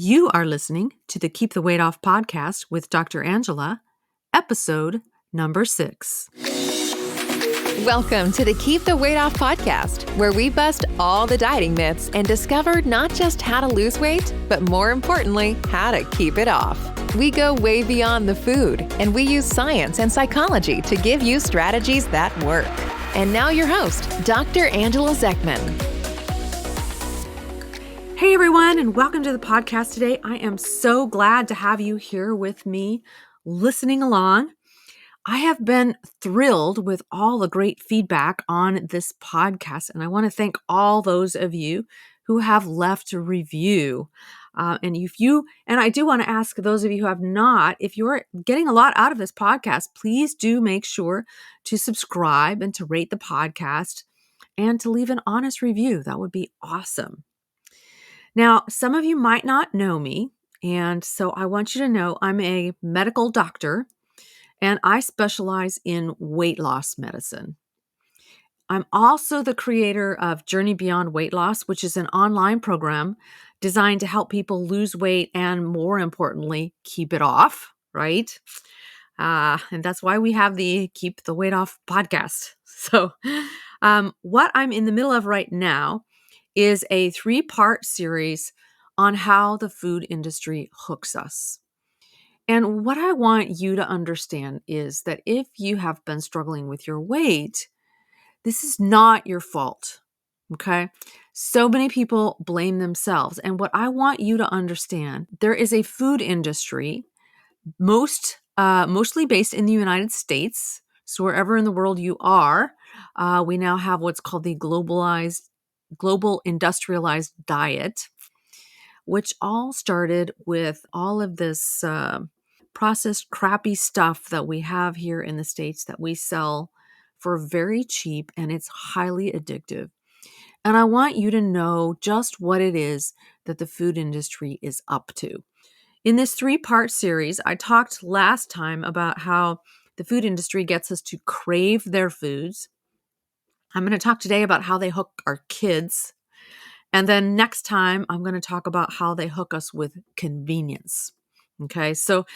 You are listening to the Keep the Weight Off podcast with Dr. Angela, episode number 6. Welcome to the Keep the Weight Off podcast, where we bust all the dieting myths and discover not just how to lose weight, but more importantly, how to keep it off. We go way beyond the food, and we use science and psychology to give you strategies that work. And now your host, Dr. Angela Zechmann. Hey everyone, and welcome to the podcast today. I am so glad to have you here with me listening along. I have been thrilled with all the great feedback on this podcast, and I want to thank all those of you who have left a review. And I do want to ask those of you who have not, if you're getting a lot out of this podcast, please do make sure to subscribe and to rate the podcast and to leave an honest review. That would be awesome. Now, some of you might not know me, and so I want you to know I'm a medical doctor, and I specialize in weight loss medicine. I'm also the creator of Journey Beyond Weight Loss, which is an online program designed to help people lose weight and, more importantly, keep it off, right? And that's why we have the Keep the Weight Off podcast. So what I'm in the middle of right now is a 3-part series on how the food industry hooks us. And what I want you to understand is that if you have been struggling with your weight, this is not your fault, okay? So many people blame themselves. And what I want you to understand, there is a food industry, mostly based in the United States. So wherever in the world you are, we now have what's called the global industrialized diet, which all started with all of this processed crappy stuff that we have here in the States that we sell for very cheap, and it's highly addictive. And I want you to know just what it is that the food industry is up to. In this 3-part series, I talked last time about how the food industry gets us to crave their foods. I'm going to talk today about how they hook our kids. And then next time, I'm going to talk about how they hook us with convenience. Okay, so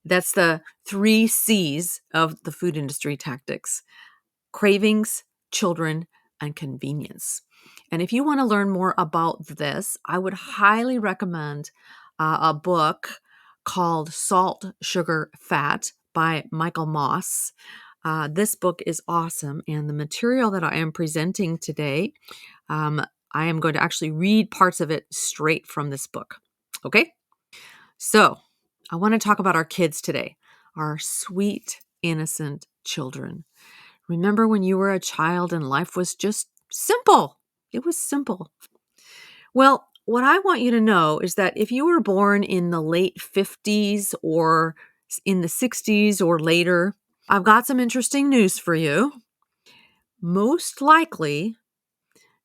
that's the 3 C's of the food industry tactics: cravings, children, and convenience. And if you want to learn more about this, I would highly recommend a book called Salt, Sugar, Fat by Michael Moss. This book is awesome, and the material that I am presenting today, I am going to actually read parts of it straight from this book. Okay? So I want to talk about our kids today, our sweet, innocent children. Remember when you were a child and life was just simple? It was simple. Well, what I want you to know is that if you were born in the late 50s or in the 60s or later, I've got some interesting news for you. Most likely,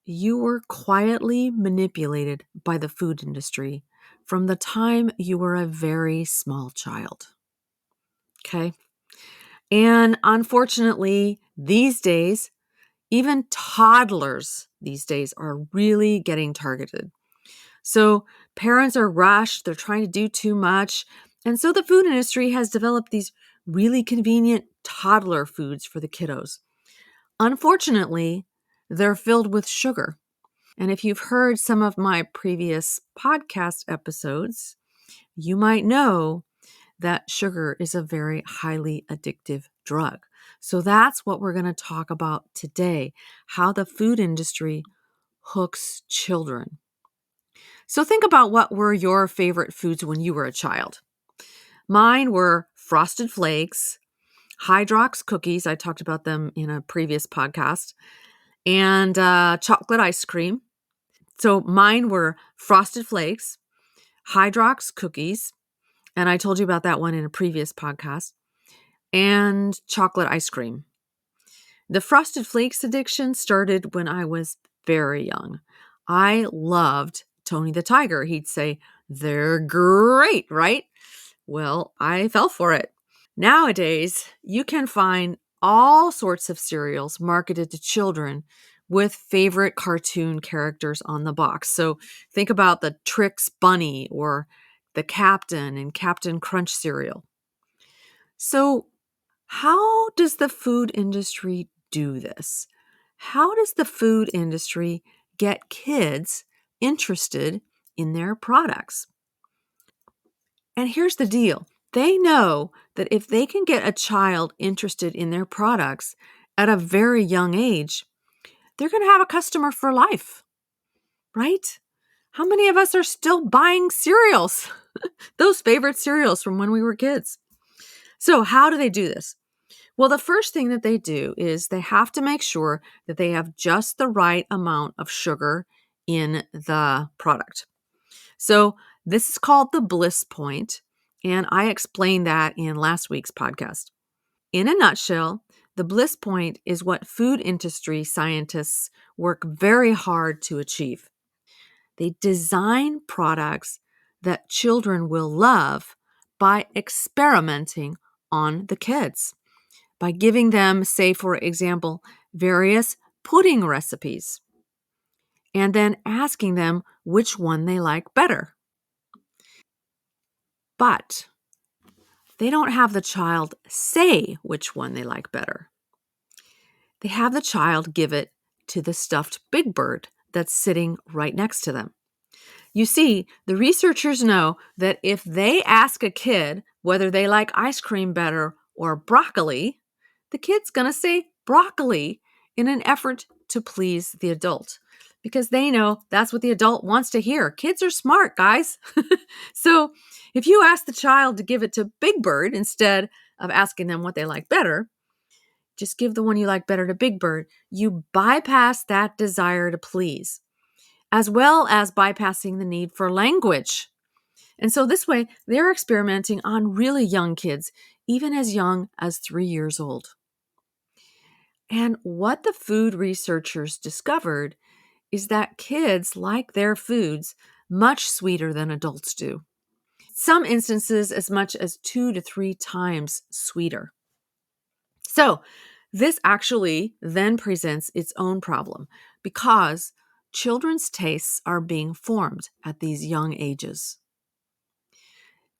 you were quietly manipulated by the food industry from the time you were a very small child. Okay? And unfortunately, these days, even toddlers these days are really getting targeted. So parents are rushed, they're trying to do too much. And so the food industry has developed these really convenient toddler foods for the kiddos. Unfortunately, they're filled with sugar. And if you've heard some of my previous podcast episodes, you might know that sugar is a very highly addictive drug. So that's what we're going to talk about today, how the food industry hooks children. So think about what were your favorite foods when you were a child. Mine were Frosted Flakes, Hydrox cookies, I talked about them in a previous podcast, and chocolate ice cream. So mine were Frosted Flakes, Hydrox cookies, and I told you about that one in a previous podcast, and chocolate ice cream. The Frosted Flakes addiction started when I was very young. I loved Tony the Tiger. He'd say, "They're great, right?" Well, I fell for it. Nowadays, you can find all sorts of cereals marketed to children with favorite cartoon characters on the box. So think about the Trix Bunny or the Captain and Captain Crunch cereal. So, how does the food industry do this? How does the food industry get kids interested in their products? And here's the deal. They know that if they can get a child interested in their products at a very young age, they're going to have a customer for life, right? How many of us are still buying cereals? Those favorite cereals from when we were kids. So, how do they do this? Well, the first thing that they do is they have to make sure that they have just the right amount of sugar in the product. So, this is called the bliss point, and I explained that in last week's podcast. In a nutshell, the bliss point is what food industry scientists work very hard to achieve. They design products that children will love by experimenting on the kids, by giving them, say, for example, various pudding recipes, and then asking them which one they like better. But they don't have the child say which one they like better. They have the child give it to the stuffed big bird that's sitting right next to them. You see, the researchers know that if they ask a kid whether they like ice cream better or broccoli, the kid's going to say broccoli in an effort to please the adult because they know that's what the adult wants to hear. Kids are smart, guys. So if you ask the child to give it to Big Bird instead of asking them what they like better, just give the one you like better to Big Bird. You bypass that desire to please, as well as bypassing the need for language. And so this way, they're experimenting on really young kids, even as young as 3 years old. And what the food researchers discovered is that kids like their foods much sweeter than adults do. Some instances as much as 2 to 3 times sweeter. So this actually then presents its own problem because children's tastes are being formed at these young ages.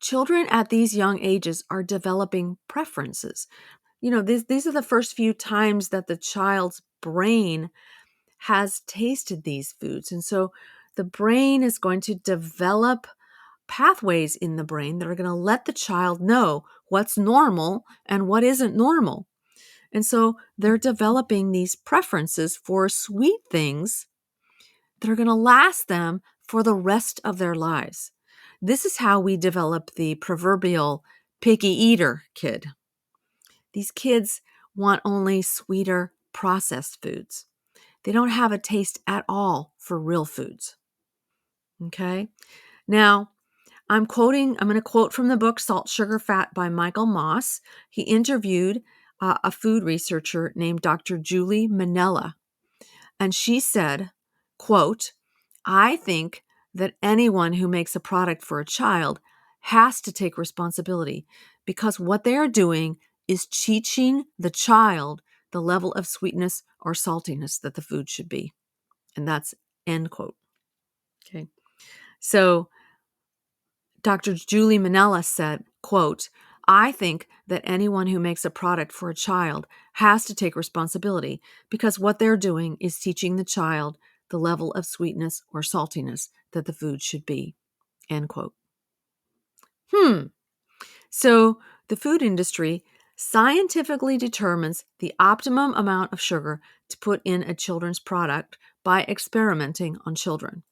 Children at these young ages are developing preferences. These are the first few times that the child's brain has tasted these foods. And so the brain is going to develop pathways in the brain that are going to let the child know what's normal and what isn't normal. And so they're developing these preferences for sweet things that are going to last them for the rest of their lives. This is how we develop the proverbial picky eater kid. These kids want only sweeter processed foods. They don't have a taste at all for real foods. Okay? Now, I'm going to quote from the book Salt, Sugar, Fat by Michael Moss. He interviewed a food researcher named Dr. Julie Manella. And she said, quote, "I think that anyone who makes a product for a child has to take responsibility because what they are doing is teaching the child the level of sweetness or saltiness that the food should be." And that's end quote. Okay. So Dr. Julie Manella said, quote, "I think that anyone who makes a product for a child has to take responsibility because what they're doing is teaching the child the level of sweetness or saltiness that the food should be." End quote. So the food industry scientifically determines the optimum amount of sugar to put in a children's product by experimenting on children.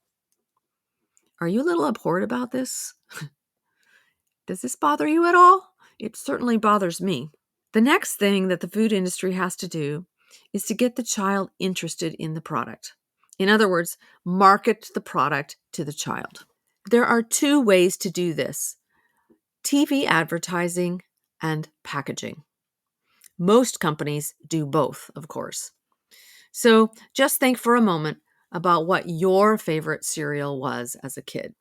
Are you a little abhorred about this? Does this bother you at all? It certainly bothers me. The next thing that the food industry has to do is to get the child interested in the product. In other words, market the product to the child. There are 2 ways to do this: TV advertising and packaging. Most companies do both, of course. So just think for a moment about what your favorite cereal was as a kid.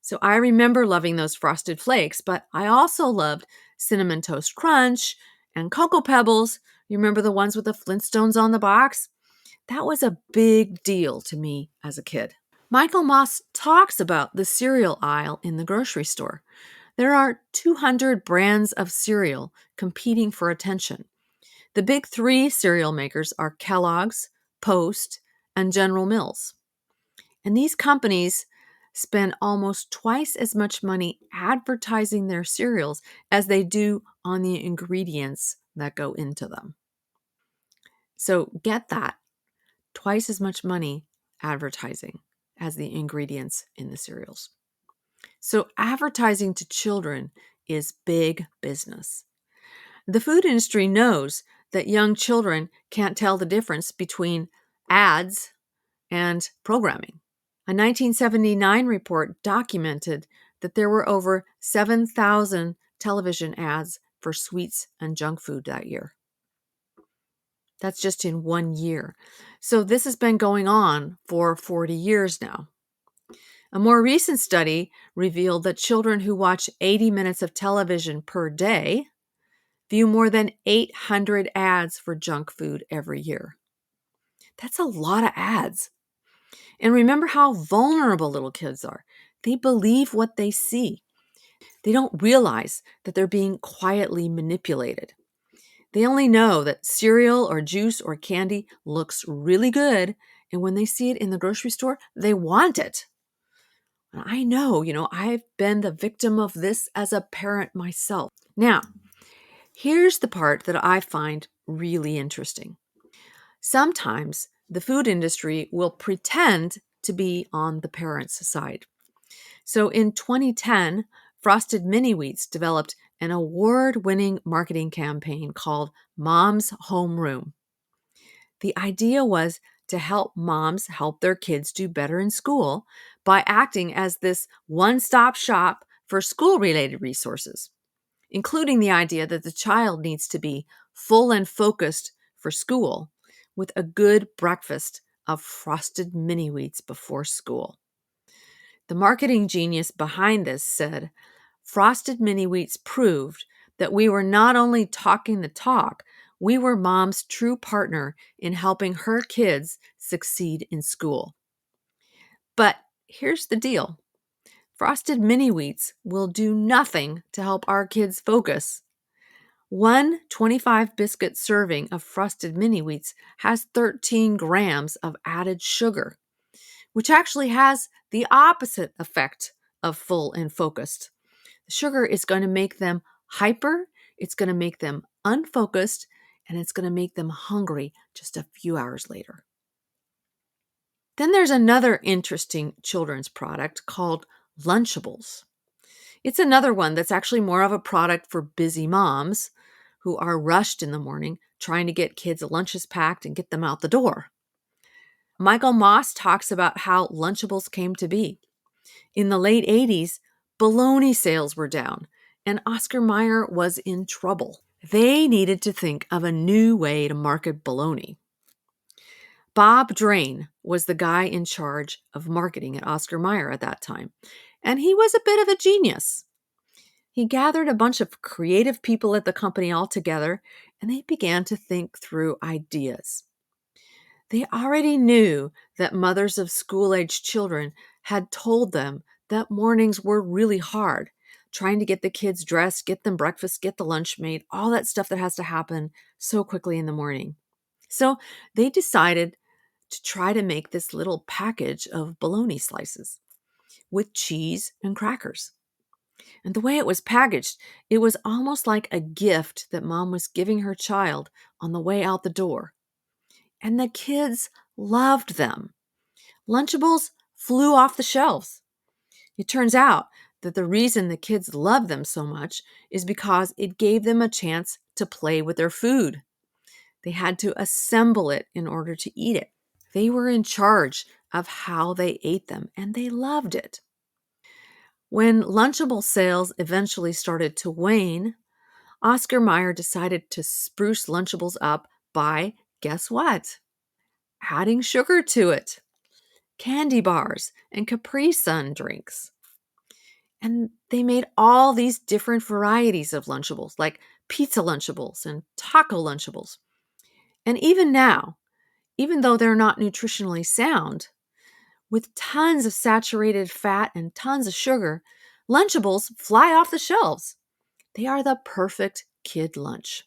So I remember loving those Frosted Flakes, but I also loved Cinnamon Toast Crunch and Cocoa Pebbles. You remember the ones with the Flintstones on the box? That was a big deal to me as a kid. Michael Moss talks about the cereal aisle in the grocery store. There are 200 brands of cereal competing for attention. The big three cereal makers are Kellogg's, Post, and General Mills. And these companies spend almost twice as much money advertising their cereals as they do on the ingredients that go into them. So get that. Twice as much money advertising as the ingredients in the cereals. So advertising to children is big business. The food industry knows that young children can't tell the difference between ads and programming. A 1979 report documented that there were over 7,000 television ads for sweets and junk food that year. That's just in 1 year. So this has been going on for 40 years now. A more recent study revealed that children who watch 80 minutes of television per day view more than 800 ads for junk food every year. That's a lot of ads. And remember how vulnerable little kids are. They believe what they see. They don't realize that they're being quietly manipulated. They only know that cereal or juice or candy looks really good, and when they see it in the grocery store, they want it. And I know, I've been the victim of this as a parent myself. Now, here's the part that I find really interesting. Sometimes the food industry will pretend to be on the parent's side. So in 2010, Frosted Mini Wheats developed an award-winning marketing campaign called Mom's Homeroom. The idea was to help moms help their kids do better in school by acting as this one-stop shop for school-related resources, including the idea that the child needs to be full and focused for school with a good breakfast of Frosted Mini Wheats before school. The marketing genius behind this said, Frosted Mini Wheats proved that we were not only talking the talk, we were mom's true partner in helping her kids succeed in school. But here's the deal. Frosted Mini Wheats will do nothing to help our kids focus. One 25 biscuit serving of Frosted Mini Wheats has 13 grams of added sugar, which actually has the opposite effect of full and focused. The sugar is going to make them hyper, it's going to make them unfocused, and it's going to make them hungry just a few hours later. Then there's another interesting children's product called Lunchables. It's another one that's actually more of a product for busy moms who are rushed in the morning trying to get kids' lunches packed and get them out the door. Michael Moss talks about how Lunchables came to be. In the late 80s, bologna sales were down, and Oscar Mayer was in trouble. They needed to think of a new way to market bologna. Bob Drain was the guy in charge of marketing at Oscar Mayer at that time, and he was a bit of a genius. He gathered a bunch of creative people at the company all together, and they began to think through ideas. They already knew that mothers of school-aged children had told them that mornings were really hard, trying to get the kids dressed, get them breakfast, get the lunch made, all that stuff that has to happen so quickly in the morning. So they decided to try to make this little package of bologna slices with cheese and crackers. And the way it was packaged, it was almost like a gift that mom was giving her child on the way out the door. And the kids loved them. Lunchables flew off the shelves. It turns out that the reason the kids loved them so much is because it gave them a chance to play with their food. They had to assemble it in order to eat it. They were in charge of how they ate them, and they loved it. When Lunchable sales eventually started to wane, Oscar Mayer decided to spruce Lunchables up by, guess what? Adding sugar to it. Candy bars and Capri Sun drinks. And they made all these different varieties of Lunchables, like pizza Lunchables and taco Lunchables. And even now, even though they're not nutritionally sound, With tons of saturated fat and tons of sugar, Lunchables fly off the shelves. They are the perfect kid lunch.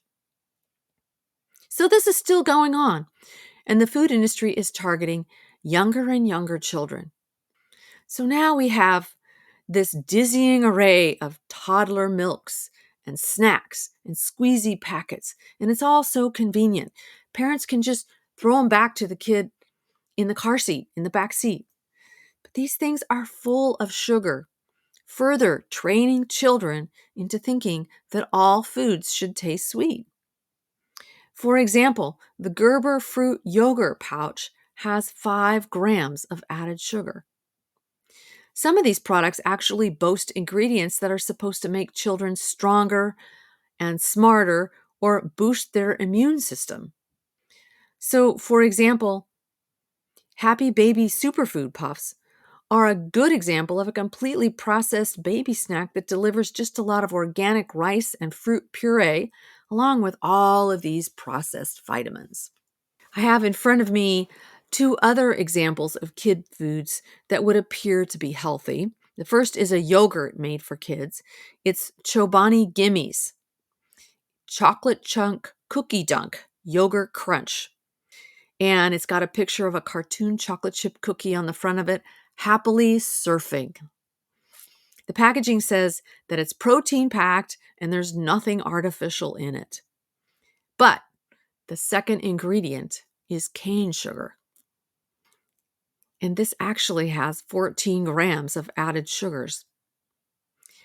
So this is still going on, and the food industry is targeting younger and younger children. So now we have this dizzying array of toddler milks and snacks and squeezy packets, and it's all so convenient. Parents can just throw them back to the kid in the car seat, in the back seat. But these things are full of sugar, further training children into thinking that all foods should taste sweet. For example, the Gerber fruit yogurt pouch has 5 grams of added sugar. Some of these products actually boast ingredients that are supposed to make children stronger and smarter or boost their immune system. So, for example, Happy Baby Superfood Puffs are a good example of a completely processed baby snack that delivers just a lot of organic rice and fruit puree, along with all of these processed vitamins. I have in front of me 2 other examples of kid foods that would appear to be healthy. The first is a yogurt made for kids. It's Chobani Gimmies, chocolate chunk cookie dunk, yogurt crunch. And it's got a picture of a cartoon chocolate chip cookie on the front of it, happily surfing. The packaging says that it's protein packed and there's nothing artificial in it. But the second ingredient is cane sugar. And this actually has 14 grams of added sugars.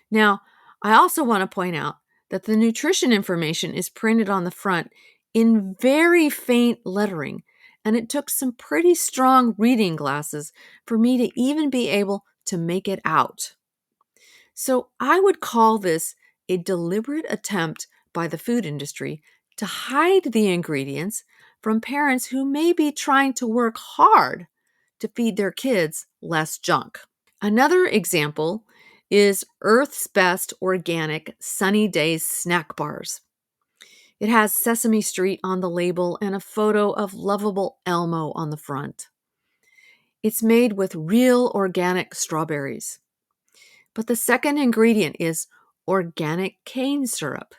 Now, I also want to point out that the nutrition information is printed on the front in very faint lettering, and it took some pretty strong reading glasses for me to even be able to make it out. So I would call this a deliberate attempt by the food industry to hide the ingredients from parents who may be trying to work hard to feed their kids less junk. Another example is Earth's Best Organic Sunny Days snack bars. It has Sesame Street on the label and a photo of lovable Elmo on the front. It's made with real organic strawberries. But the second ingredient is organic cane syrup.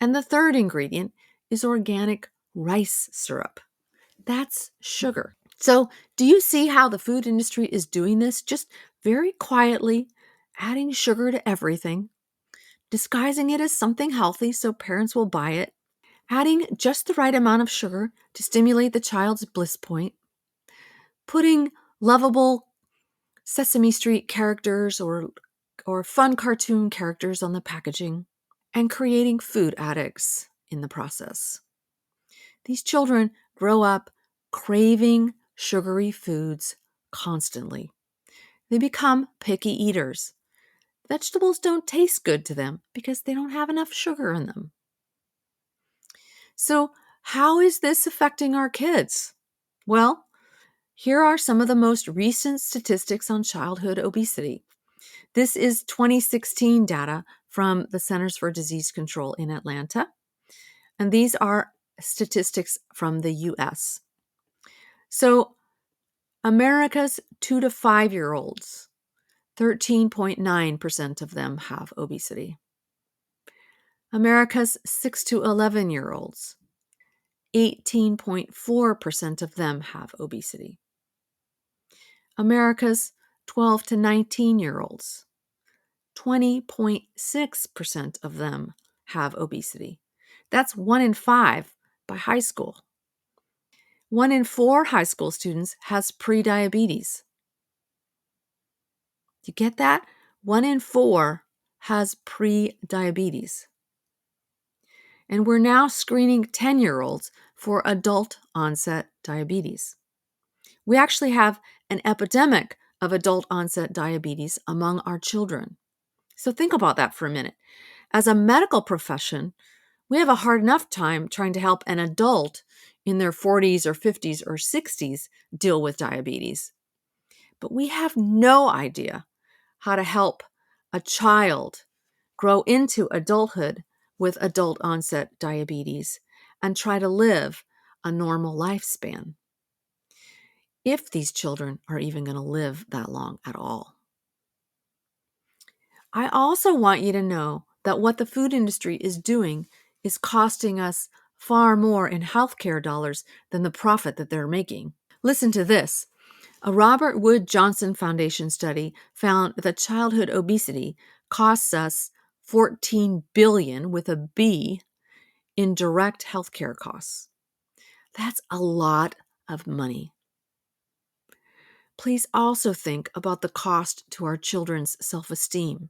And the third ingredient is organic rice syrup. That's sugar. So, do you see how the food industry is doing this? Just very quietly adding sugar to everything, disguising it as something healthy so parents will buy it, adding just the right amount of sugar to stimulate the child's bliss point, putting lovable Sesame Street characters or fun cartoon characters on the packaging, and creating food addicts in the process. These children grow up craving sugary foods constantly. They become picky eaters. Vegetables don't taste good to them because they don't have enough sugar in them. So, how is this affecting our kids? Well, here are some of the most recent statistics on childhood obesity. This is 2016 data from the Centers for Disease Control in Atlanta, and these are statistics from the US. So, America's 2 to 5-year-olds, 13.9% of them have obesity. America's 6 to 11-year-olds, 18.4% of them have obesity. America's 12 to 19-year-olds, 20.6% of them have obesity. That's 1 in 5 by high school. 1 in 4 high school students has prediabetes. You get that? 1 in 4 has prediabetes. And we're now screening 10-year-olds for adult onset diabetes. We actually have an epidemic of adult onset diabetes among our children. So think about that for a minute. As a medical profession, we have a hard enough time trying to help an adult in their 40s or 50s or 60s deal with diabetes. But we have no idea how to help a child grow into adulthood with adult onset diabetes and try to live a normal lifespan. if these children are even going to live that long at all. I also want you to know that what the food industry is doing is costing us far more in healthcare dollars than the profit that they're making. Listen to this. A Robert Wood Johnson Foundation study found that childhood obesity costs us $14 billion with a B in direct healthcare costs. That's a lot of money. Please also think about the cost to our children's self-esteem.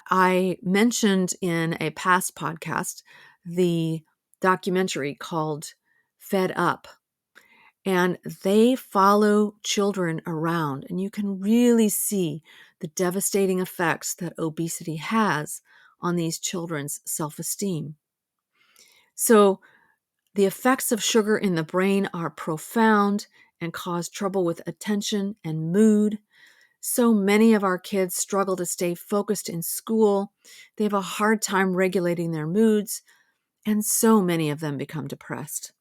I mentioned in a past podcast the documentary called Fed Up, and they follow children around, and you can really see the devastating effects that obesity has on these children's self-esteem. So the effects of sugar in the brain are profound and cause trouble with attention and mood. So many of our kids struggle to stay focused in school. They have a hard time regulating their moods, and so many of them become depressed.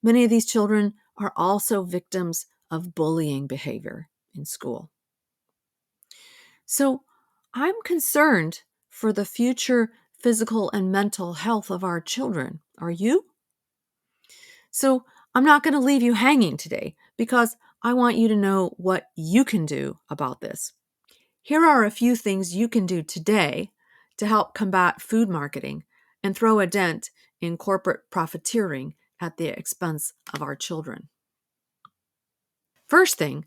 Many of these children are also victims of bullying behavior in school. So I'm concerned for the future physical and mental health of our children. Are you? So I'm not going to leave you hanging today because I want you to know what you can do about this. Here are a few things you can do today to help combat food marketing and throw a dent in corporate profiteering at the expense of our children. First thing,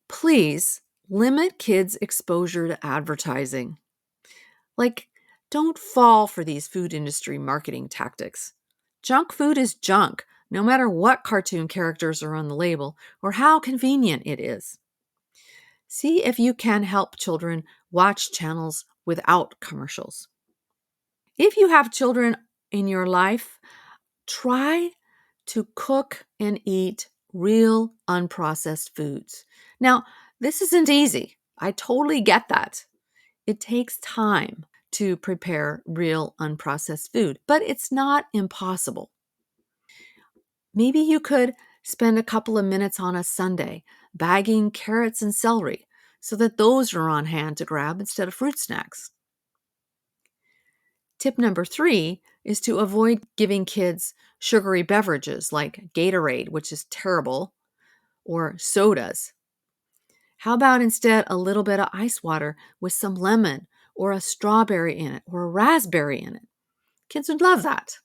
please limit kids' exposure to advertising. Don't fall for these food industry marketing tactics. Junk food is junk, no matter what cartoon characters are on the label or how convenient it is. See if you can help children watch channels without commercials. If you have children in your life, try to cook and eat real unprocessed foods. Now, this isn't easy. I totally get that. It takes time to prepare real unprocessed food, but it's not impossible. Maybe you could spend a couple of minutes on a Sunday bagging carrots and celery so that those are on hand to grab instead of fruit snacks. Tip number 3 is to avoid giving kids sugary beverages like Gatorade, which is terrible, or sodas. How about instead a little bit of ice water with some lemon or a strawberry in it or a raspberry in it? Kids would love that.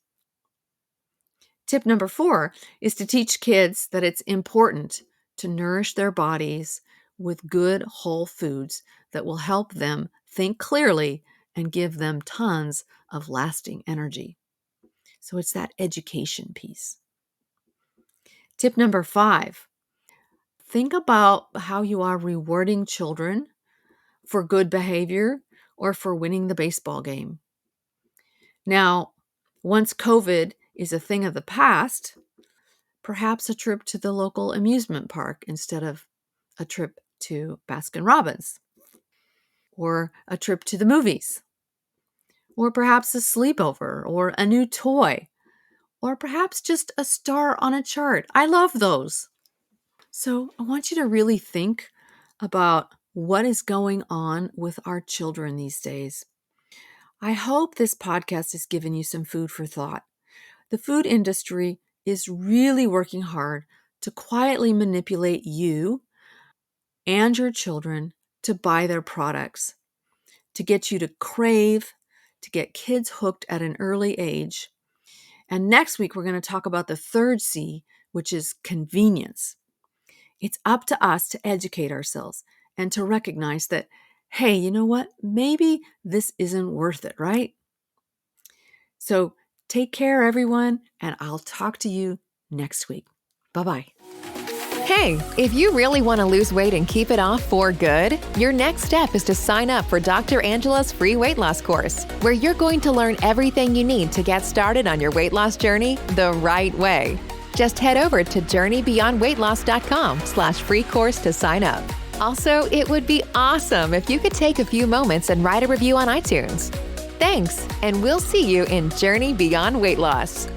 Tip number 4 is to teach kids that it's important to nourish their bodies with good whole foods that will help them think clearly and give them tons of lasting energy. So it's that education piece. Tip number 5, think about how you are rewarding children for good behavior or for winning the baseball game. Now, once COVID is a thing of the past, perhaps a trip to the local amusement park instead of a trip to Baskin-Robbins, or a trip to the movies, or perhaps a sleepover, or a new toy, or perhaps just a star on a chart. I love those. So I want you to really think about what is going on with our children these days. I hope this podcast has given you some food for thought. The food industry is really working hard to quietly manipulate you and your children to buy their products, to get you to crave, to get kids hooked at an early age. And next week, we're going to talk about the third C, which is convenience. It's up to us to educate ourselves and to recognize that, hey, you know what? Maybe this isn't worth it, right? So take care, everyone, and I'll talk to you next week. Bye-bye. Hey, if you really want to lose weight and keep it off for good, your next step is to sign up for Dr. Angela's free weight loss course, where you're going to learn everything you need to get started on your weight loss journey the right way. Just head over to journeybeyondweightloss.com/free course to sign up. Also, it would be awesome if you could take a few moments and write a review on iTunes. Thanks, and we'll see you in Journey Beyond Weight Loss.